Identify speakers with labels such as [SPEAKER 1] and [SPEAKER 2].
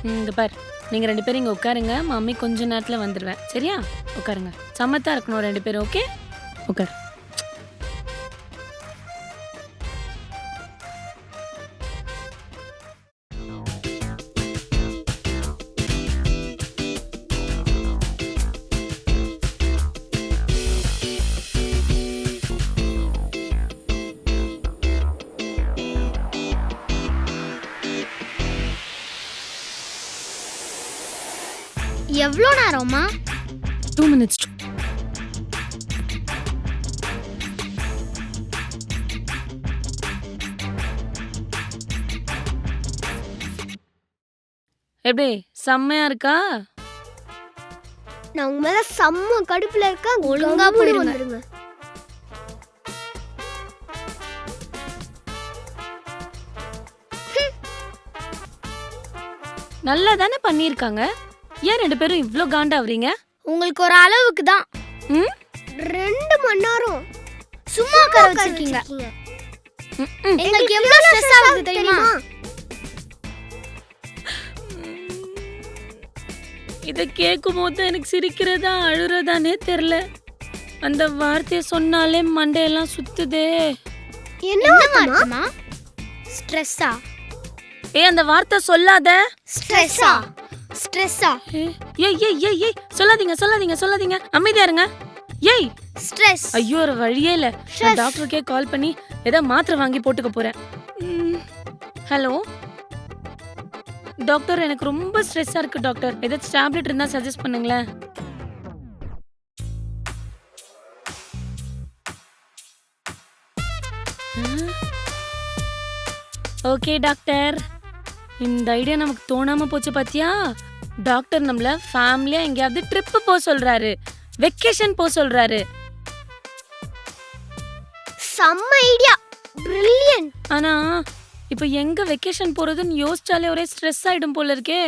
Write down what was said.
[SPEAKER 1] இங்க பார், நீங்க 2 பேரும் இங்க உட்காருங்க. மம்மி கொஞ்ச நேரத்துல வந்துருவேன். சரியா? உட்காருங்க. சமத்தா இருக்கணும் 2 பேரும். ஓகே? உட்கார்.
[SPEAKER 2] எவ்வளோ நேரமா?
[SPEAKER 1] 2 minutes. எப்படி செம்மையா இருக்கா?
[SPEAKER 2] நான் உங்க மேல செம்ம கடுப்புல இருக்கேன். ஒழுங்கா போயிடுங்க.
[SPEAKER 1] நல்லா தானே பண்ணியிருக்காங்க. ஏன் 2 பேரும் இவ்ளோ காண்டாவறீங்க?
[SPEAKER 2] உங்களுக்கு ஒரு அளவுக்கு தான்.
[SPEAKER 1] ம்
[SPEAKER 2] 2 மணி நேரம் சும்மா உட்கார வச்சிருக்கீங்க. எங்களுக்கு எவ்வளவு ஸ்ட்ரெஸ் ஆகுது தெரியுமா?
[SPEAKER 1] இதை கேட்கும் போது எனக்கு சிரிக்கிறதா அழுறதானே தெரியல. அந்த வார்த்தையை சொன்னாலே மண்டையெல்லாம் சுத்துதே.
[SPEAKER 2] என்ன வார்த்தைமா? ஸ்ட்ரெஸ்ஸா?
[SPEAKER 1] அந்த வார்த்தை சொல்லாத.
[SPEAKER 2] ஸ்ட்ரெஸ்ஸா? ஸ்ட்ரெஸ்ஸா?
[SPEAKER 1] ஏய் ஏய் ஏய் ஏய் சொல்லாதீங்க சொல்லாதீங்க சொல்லாதீங்க. அமைதியா இருங்க. ஏய்
[SPEAKER 2] ஸ்ட்ரெஸ்.
[SPEAKER 1] ஐயோ ஒரு வழியே இல்ல. நான் டாக்டருக்கே கால் பண்ணி ஏதோ மாத்திரை வாங்கி போட்டுக்க போறேன். ஹலோ டாக்டர், எனக்கு ரொம்ப ஸ்ட்ரெஸ்ஸா இருக்கு டாக்டர். ஏதாச்சும் டேப்லெட் இருந்தா சஜஸ்ட் பண்ணுங்களேன். ஓகே டாக்டர், இந்த ஐடியா நமக்கு தோணாம போச்சு பாத்தியா? டாக்டர் நம்மள ஃபேமிலியா எங்கேயாவது ட்ரிப் போக சொல்றாரு, வெக்கேஷன் போக சொல்றாரு.
[SPEAKER 2] செம்ம ஐடியா, பிரில்லியன்ட்.
[SPEAKER 1] ஆனா இப்போ எங்க வெக்கேஷன் போறதுன்னு யோசிச்சாலே ஒரே ஸ்ட்ரெஸ் ஆயிடும் போல இருக்கே.